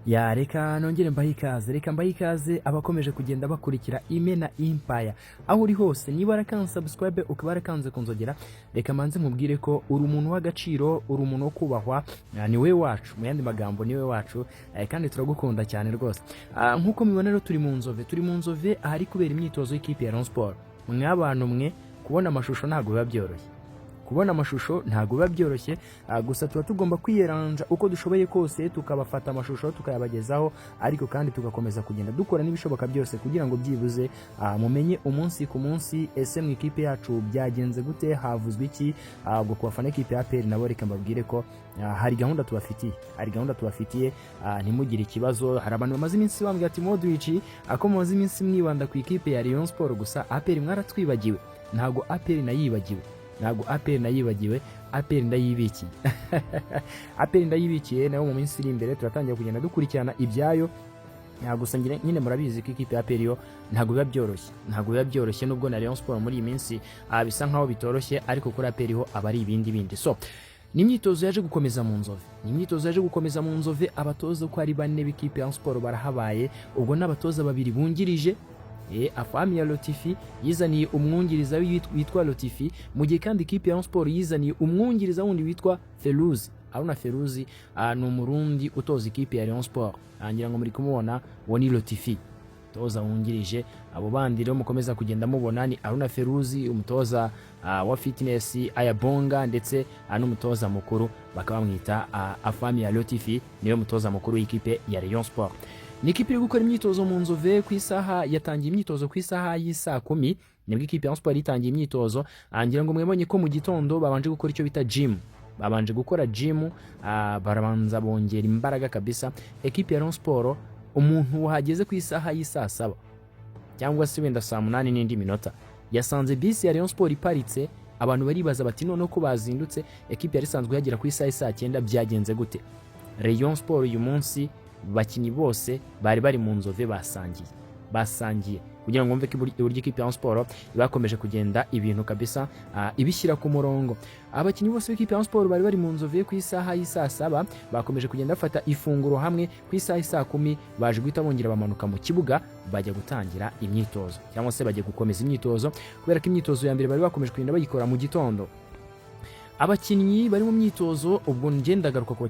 Ya reka nongere mbahe ikaze abakomeje kugenda bakurikira Imena Empire aho uri hose. Niba warakanze subscribe ukaba warakanze kunzogera, reka manze nkubwire ko uri umuntu w'agaciro, uri umuntu wo kubahwa, ni we wacu, mu yandi magambo ni we wacu, kandi turagukunda cyane rwose. Nkuko mubibona rero turi mu nzove ahari kubera imyitozo y'ikipe ya Rayon Sport. Mwabantu mwe kubona amashusho ntago biba byoroshye, gusa tuba tugomba kwiyeranja uko dushoboye kose tukabafata amashusho tukayabagezaho, ariko kandi tugakomeza kugenda dukora n'ibishoboka byose kugira ngo byibuze mumenye umunsi ku munsi ese mu ikipe yacu byagenze gute, havuzwe iki. Ubwo kubafana ikipe ya APR nabo reka mbabwire ko hari gahunda tubafitiye, ntimugire ikibazo. Hari abantu bamaze iminsi bambwira ati Modric akomoza iminsi mwibanda ku ikipe ya Rayon Sport gusa, APR mwaratwibagiwe. Ntago APR nayibagiwe, APR ndayibikiye. APR ndayibikiye nayo mu minsi iri imbere turatangira kugenda dukurikirana ibyayo. Gusa nyine murabizi ko ikipe ya APR yo ntago biba byoroshye nubwo na Rayon Sport muri iyi minsi bisa nkaho bitoroshye, ariko kuri APR ho aba ari ibindi. So ni imyitozo yaje gukomeza mu nzove, abatoza uko ari bane b'ikipe ya Sport barahabaye. Ubwo n'abatoza babiri bungirije, Afami ya Lotifi yizaniye umwungiriza witwa Lotifi, mu gihe kandi ikipe ya Sport yizaniye umwungiriza wundi witwa Feruzi. Aruna Feruzi ni umurundi utoza ikipe ya Rayon Sport, ngira ngo muri kumubona wo ni Lotifi toza wungirije. Abo bandi rero mukomeza kugenda mubona ni Aruna Feruzi umutoza wa fitness Ayabonga, ndetse n'umutoza mukuru bakaba bamwita Afami ya Lotifi, niwe mutoza mukuru w'ikipe ya Rayon Sport. Ni ikipe iri gukora imyitozo mu nzove ku isaha, yatangiye imyitozo ku isaha y'isa 10 nibwo ikipe ya Sport itangiye imyitozo. Ngira ngo mwebonye ko mu gitondo babanje gukora icyo bita gym, barabanza bongera imbaraga kabisa. Ekipe ya Rayon Sport umuntu wahageze ku isaha y'isa 7 cyangwa se wenda saa 8 n'indi minota, yasanze bisi ya Rayon Sport iparitse. Abantu baribaza bati none ko bazindutse ekipe yari isanzwe yagera ku isaha y'isa 9 byagenze gute? Rayon Sport uyu munsi bakinyi bose bari mu nzove basangiye kugira ngo mve ko uburyo ikipe ya Sport bakomeje kugenda ibintu kabisa ibishyira ku murongo. Abakinyi bose b'ikipe ya Sport bari mu nzove ku isaha y'isa 7 bakomeje kugenda bafata ifunguro hamwe. Ku isaha y'isa 10 baje guhita bongera bamanuka mu kibuga bajya gutangira imyitozo, cyangwa se bajya gukomeza imyitozo, kubera ko imyitozo ya mbere bari bakomeje kugenda bayikora mu gitondo. Abakinyi bari mu myitozo, ubwo ndagaruka ku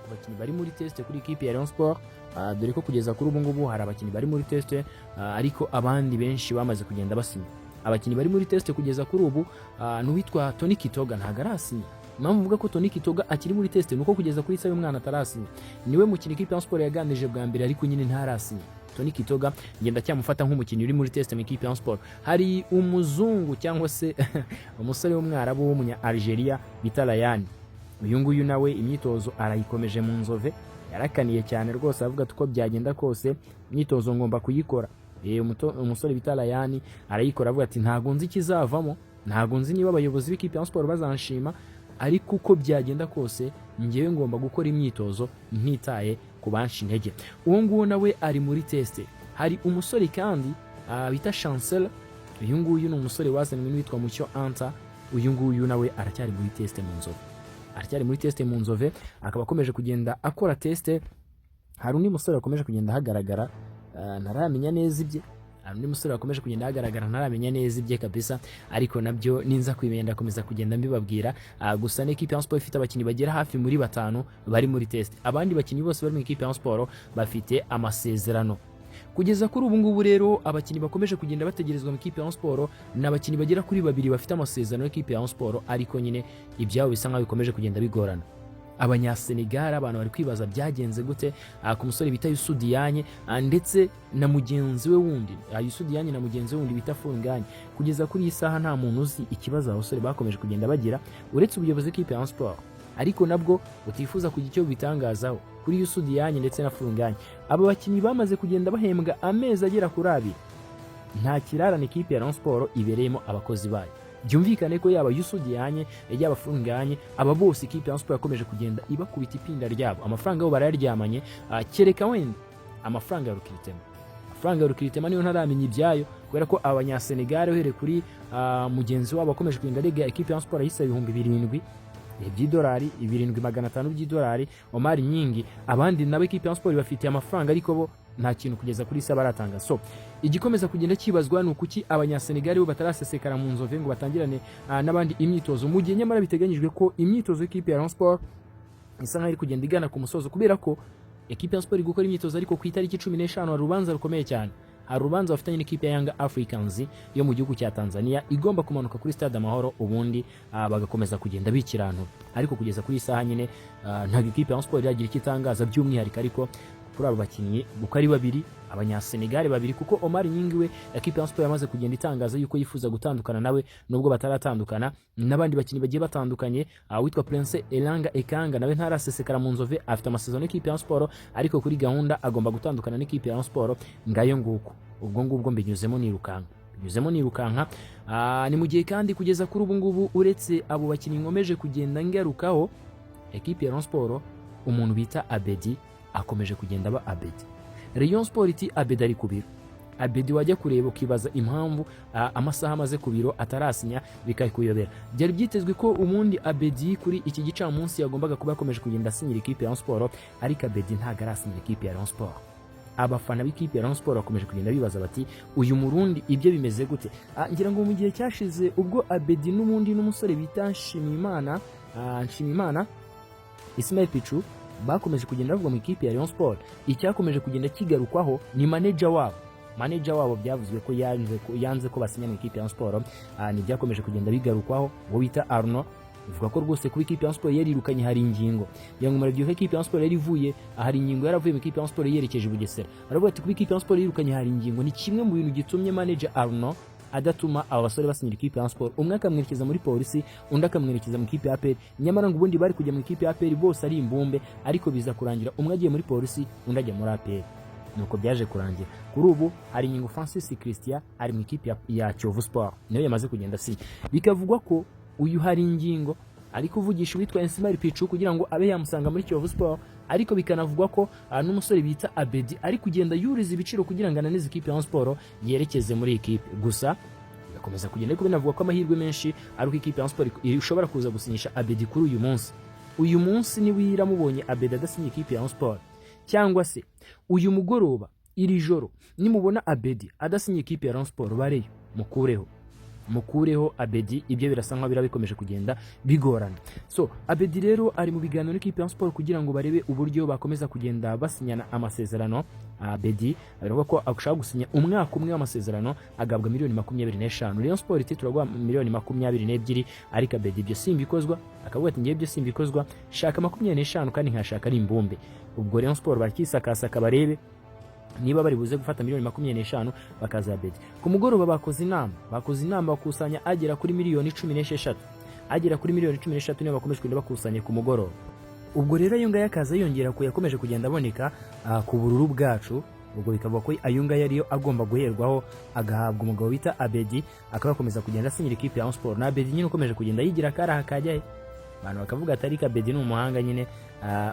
bakinyi bari muri test kuri ikipe ya Rayon Sport, dore ko kugeza kuri ubu ngubu hari abakinyi bari muri test, ariko abandi benshi bamaze kugenda basinya. Abakinyi bari muri test kugeza kuri ubu n'uwitwa Tony Kitoga ntago arasinya. Mpamvu mvuga ko Tony Kitoga akiri muri test nuko kugeza kuri isaha y'umwana atarasinya. Niwe mukino ikipe ya Sport yaganije bwa mbere, ariko nyine ntarasinya. Tony Kitoga ngenda cyamufata nk'umukinyi uri muri test mu ikipe ya Sport. Hari umuzungu cyangwa se umusore w'umwarabu w'umunya Algeria bita Rayani. Uyu nguyu nawe imyitozo arayikomeje mu nzove, yarakaniye cyane rwose, avuga tuko byagenda kose imyitozo ngomba kuyikora. Umusore bita Rayani arayikora, avuga ati ntago nzi kizavamo, ntago nzi niba abayobozi b'ikipe ya Sport bazanshima, ariko uko byagenda kose ngewe ngomba gukora imyitozo ntitaye ku banshi intege. Uwo nguwo nawe ari muri test. Hari umusore kandi bita Chancel. Uyu nguyu ni umusore wazanwe n'uwitwa Mucyo Anta. Uyu nguyu nawe aracyari muri test mu nzove, akaba akomeje kugenda akora test. Hari undi musore wakomeje kugenda hagaragara ntaramenya neza ibye kabisa, ariko nabyo ninza kwimenda komeza kugenda mbibabwira. Gusa n'ikipe ya Sport ifite abakinyi bagera hafi muri 5 bari muri test. Abandi bakinyi bose bari mu ikipe ya Sport bafite amasezerano. Kugeza kuri ubu ngubu rero abakinyi bakomeje kugenda bategerezwa mu ikipe ya Sport n'abakinyi bagera kuri 2 bafite amasezerano y'ikipe ya Sport, ariko nyine ibyabo bisa nkaho bikomeje kugenda bigorana. Abanyasenegal abantu bari kwibaza byagenze gute ku musore bita Youssou Diagne ndetse na mugenzi we wundi, Youssou Diagne na mugenzi we wundi bita Funganye. Kugeza kuri iyi saha nta muntu uzi ikibazo abasore bakomeje kugenda bagira, uretse ubuyobozi bw'ikipe ya Sport, ariko nabwo utifuza kugira icyo bitangazaho kuri Youssou Diagne ndetse na Funganye. Aba bakinyi bamaze kugenda bahembwa amezi agera kuri 2. Nta kirarane ikipe ya Rayon Sport ibereyemo abakozi bayo. Byumvikane ko yaba Youssou Diagne yaba Funganye, aba bose ikipe ya Sport yakomeje kugenda ibakubita ipinda ryabo. Amafaranga yo barayaryamanye, kereka wenda amafaranga ya Rukritema niyo ntaramenya ibyayo, kubera ko abanyasenegal uhere kuri mugenzi wabo akomeje kugenda rega ikipe ya Sport yisa 7,000 by'idolari 7,500 by'idolari Omar Nyingi. Abandi nabo equipe ya Sport bafitiye amafaranga ariko bo nta kintu kugeza kuri isa baratanga. So igikomeza kugenda kibazwa nukuki abanyasenegal bo batarasesekara mu nzove ngo batangirane n'abandi imyitozo mu gihe nyamara biteganyijwe ko imyitozo equipe ya Rayon Sport isa nkaho iri kugenda igana ku musozo, kubera ko equipe ya Sport iri gukora imyitozo ariko ku itariki 15 hari urubanza rukomeye cyane. Hari urubanza bafitanye n'ikipe ya Young Africans yo mu gihugu cya Tanzania igomba kumanuka kuri Stade Amahoro ubundi bagakomeza kugenda bikirantu, ariko kugeza kuri isaha nyine nta equipe ya Sport iragira ikitangaza by'umwihariko ariko kuri abo bakinnyi uko ari babiri abanyasenegal babiri, kuko Omar Nyingi we equipe ya Sport yamaze kugenda itangaza yuko yifuza gutandukana nawe nubwo bataratandukana. N'abandi bakinnyi bagiye batandukanye witwa Prince Elanga Ekanga nawe ntarasesekara mu nzove, afite amasezerano n'equipe ya Sport ariko kuri gahunda agomba gutandukana n'equipe ya Sport. Ngayo nguko ubwo ngubwo mbinyuzemo nirukanka ni mu gihe kandi kugeza kuri ubu ngubu uretse abo bakinnyi nkomeje kugenda ngarukaho equipe ya Sport umuntu bita Abedi akomeje kugenda aba Abedi. Rayon Sport iti Abedi ari kubiro. Abedi wajya kureba ukibaza impamvu amasaha amaze kubiro atarasinya bikayikuyobera. Byari byitezwe ko umundi Abedi kuri iki gicamunsi yagombaga kuba akomeje kugenda asinyira ikipe ya Rayon Sport, ariko Abedi ntago arasinyira ikipe ya Rayon Sport. Abafana b'ikipe ya Rayon Sport bakomeje kugenda bibaza bati uyu murundi ibyo bimeze gute? Ngira ngo mu gihe cyashize ubwo Abedi n'umundi n'umusore bita Nshimiyimana Ismail Pichu bakomeje kugenda bavuga mu ikipe ya Rayon Sport, icyakomeje kugenda kigarukwaho ni manager wabo byavuzwe ko yanze ko basinya mu ikipe ya Rayon Sport. Ni byakomeje kugenda bigarukwaho ngo bita Arno ivuga ko rwose kuba ikipe ya Rayon Sport yarirukanye hari ingingo yangumara byuko ikipe ya Rayon Sport yari ivuye hari ingingo yaravuye mu ikipe ya Rayon Sport yerekeje Bugesera. Aravuga ati kuba ikipe ya Rayon Sport yirukanye hari ingingo ni kimwe mu bintu gitumye manager Arno adatuma aba basore basinyira ikipe ya Sport, umwe akamwerekeza muri polisi undi akamwerekeza mu ikipe ya APR. Nyamara ngo ubundi bari kujya mu ikipe ya APR bose ari imbumbe, ariko biza kurangira umwe agiye muri polisi undi ajya muri APR. Nuko byaje kurangira kuri ubu hari Nyingo Francis Christian ari mu ikipe ya Kiyovu Sport nayo yamaze kugenda si. Bikavugwa ko uyu hari ingingo ari kuvugisha witwa Ismail Pichu kugira ngo abe yamusanga muri Kiyovu Sport, ariko bikanavugwa ko n'umusore bita Abedi ari kugenda yuriza ibiciro kugira ngo ananize ikipe ya Sport yerekeze muri ikipe. Gusa yakomeza kugenda ariko binavugwa ko amahirwe menshi ari ikipe ya Sport ishobora kuza gusinyisha Abedi kuri uyu munsi ni wiramubonye Abedi adasinya ikipe ya Sport, cyangwa se uyu mugoroba iri joro nimubona Abedi adasinya ikipe ya Sport bareyo mukureho Abedi. Ibyo birasa nkaho birabikomeje kugenda bigorana. So Abedi rero ari mu biganiro n'ikipe ya Sport kugira ngo barebe uburyo bakomeza kugenda basinyana amasezerano. Abedi aravuga ko ashaka gusinya umwaka umwe w'amasezerano agabwa $25,000. Rayon Sport iti turagwa $22,000, ariko Abedi ibyo simbikozwa akavuga ati ngiye ibyo simbikozwa shaka 25 kandi nkashaka ari imbumbe. Ubwo Rayon Sport barakisakasaka barebe niba bari buze gufata $25,000 bakaza Abedi. Ku mugoroba bakoze inama bakusanya agera kuri $16,000 niyo bakomeje kugenda bakusanya ku mugoroba. Ubwo rero Ayunga yakaza yongera ko yakomeje kugenda aboneka ku bururu bwacu. Ubwo bikavuga ko Ayunga yariyo agomba guherwaho agahabwa umugabo bita Abedi akabakomeza kugenda asinyira ikipe ya Sport. Na Abedi nyine ukomeje kugenda yigira karaha kajyaye, abantu bakavuga atari Abedi n'umuhanga nyine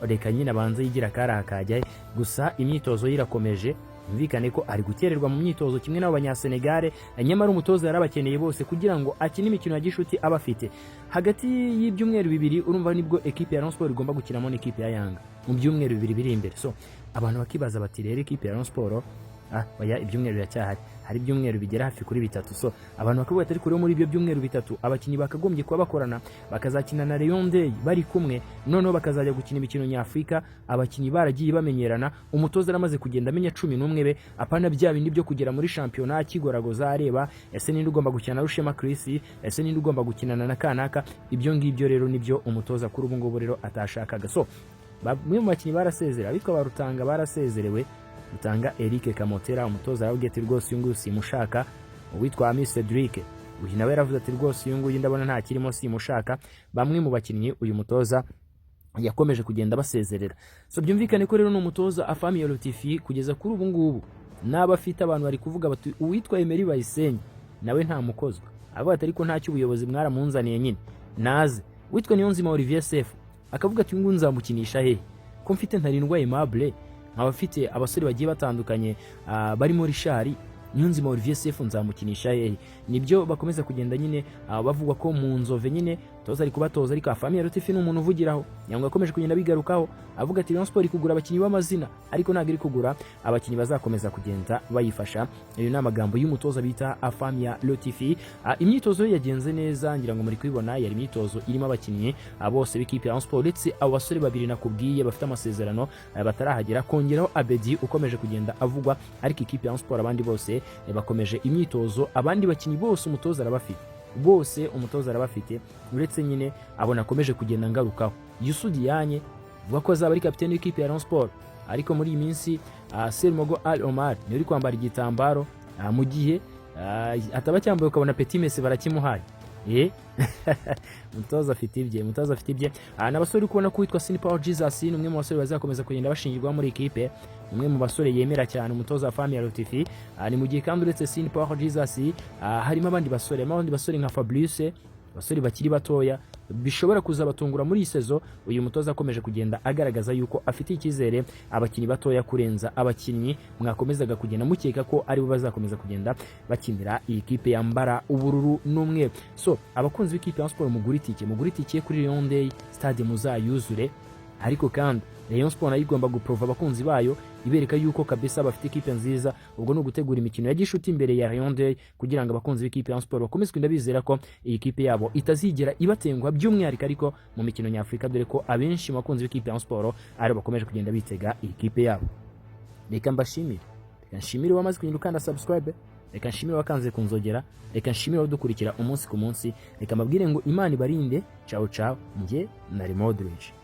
reka nyine abanze yigira karaha kajyaye. Gusa imyitozo yirakomeje mvikane ko ari gukererwa mu myitozo kimwe n'abo banyasenegal. Nyamara umutoza yarabakeneye bose kugira ngo akine imikino ya gishuti abafite hagati y'ibyumweru bibiri. Urumva nibwo equipe ya Rayon Sport igomba gukinamo n'ikipe ya Yanga mu byumweru bibiri biri imbere. So abantu bakibaza bati rero equipe ya Rayon Sport oya ibyumweru biracyahari, hari ibyumweru bigera hafi kuri 3. So abantu bakavuga atari kuri muri ibyo byumweru 3 abakinnyi bakagombye kuba bakorana bakazakina na Rayon Day bari kumwe, noneho bakazajya gukina imikino nyafrika. Abakinnyi baragiye bamenyerana, umutoza aramaze kugenda amenya 11 be, apana bya bindi byo kugera muri championnat kigoragoza areba ese ninde ugomba gukina na Rushema Chris, ese ninde ugomba gukinana na Kanaka. Ibyo ngibyo rero nibyo umutoza kuri ubu ngubu rero atashakaga. So bamwe mu bakinnyi barasezera, abitwa barutanga barasezerewe. Rutanga Eric Kamotera umutoza aravuga ati rwose uyu nguyu simushaka. Uwitwa Ami Cedric uyu nawe yaravuze ati rwose uyu nguyu ndabona nta kirimo simushaka. Bamwe mu bakinnyi uyu mutoza yakomeje kugenda basezerera. So byumvikane ko rero no mutoza afamiye Latifi kugeza kuri ubu ngubu n'abafite abantu bari kuvuga bati uwitwa Emery Bayisenyi nawe nta mukozwa, avuga ati ariko nta cy'ubuyobozi mwaramunzaniye nyine naze. Witwa Niyonzima Olivier Sef akavuga ati ngo nzamukinisha he ko mfite ntarindwa Aimable, abafite abasore bagiye batandukanye barimo Richard, Niyonzima Olivier Sefu nzamukinisha hehe? Nibyo bakomeza kugenda nyine bavugwa ko mu Nzove nyine toza ari kubatoza, ariko Afamia Latifi n'umuntu uvugiraho nyangwa akomeje kugenda bigarukaho avuga ati Rayon Sport ikugura abakinyi b'amazina ariko ntabwo iri kugura abakinyi bazakomeza kugenda bayifasha. Iyo ni amagambo y'umutoza bita Afamia Latifi. Imyitozo yagenze neza, ngira ngo muri kubibona yari imyitozo irimo abakinyi bose b'ikipe ya Rayon Sport, ndetse abo basore babiri nakubwiye bafite amasezerano batarahagera, kongeraho Abedi ukomeje kugenda avugwa, ariko ikipe ya Rayon Sport abandi bose bakomeje imyitozo. Abandi bakinyi bose umutoza arabafite, uretse nyine abona akomeje kugenda ngarukaho. Youssou Diagne vuga ko azaba ari kapiteni w'ikipe ya Rayon Sport, ariko muri iyi minsi Sermogo Al Omar niwe uri kwambara igitambaro mu gihe ataba cyambaye ukabona Petit Messi barakimuhaye. Umutoza afite ibye. N'abasore kubona ko witwa Sin Power Jesus ni umwe mu basore bazakomeza kugenda bashingirwa muri equipe, umwe mu basore yemera cyane umutoza wa Afamia Latifi. Ni mu gihe kandi uretse Sin Power Jesus harimo abandi basore nka Fabrice, basore bakiri batoya bishobora kuzabatungura muri iyi sezo. Uyu mutoza akomeje kugenda agaragaza yuko afite icyizere abakinyi batoya kurenza abakinyi mwakomezaga kugenda mukeka ko ari bo bazakomeza kugenda bakinira iyi kipe yambara ubururu n'umwe. So abakunzi b'ikipe ya Sport mugura itike kuri Lion Day stade muzayuzure, ariko kandi Rayon Sport nayo igomba guprova abakunzi bayo ibereka yuko kabisa bafite ikipe nziza. Ubwo no gutegura imikino ya gishuti imbere ya Rayon Day kugira ngo abakunzi b'ikipe ya Sport bakomeze kwinda bizera ko iyi kipe yabo itazigera ibatengwa by'umwihariko ariko mu mikino nyafrika, dore ko abenshi mu bakunzi b'ikipe ya Sport ari bakomeje kugenda bitega iyi kipe yabo. Reka nshimire wamaze kunyura ukanda subscribe, reka nshimire wakanze kunzogera, reka nshimire wadukurikira umunsi ku munsi, reka mbabwire ngo Imana ibarinde. Ciao ciao, nge na Modric.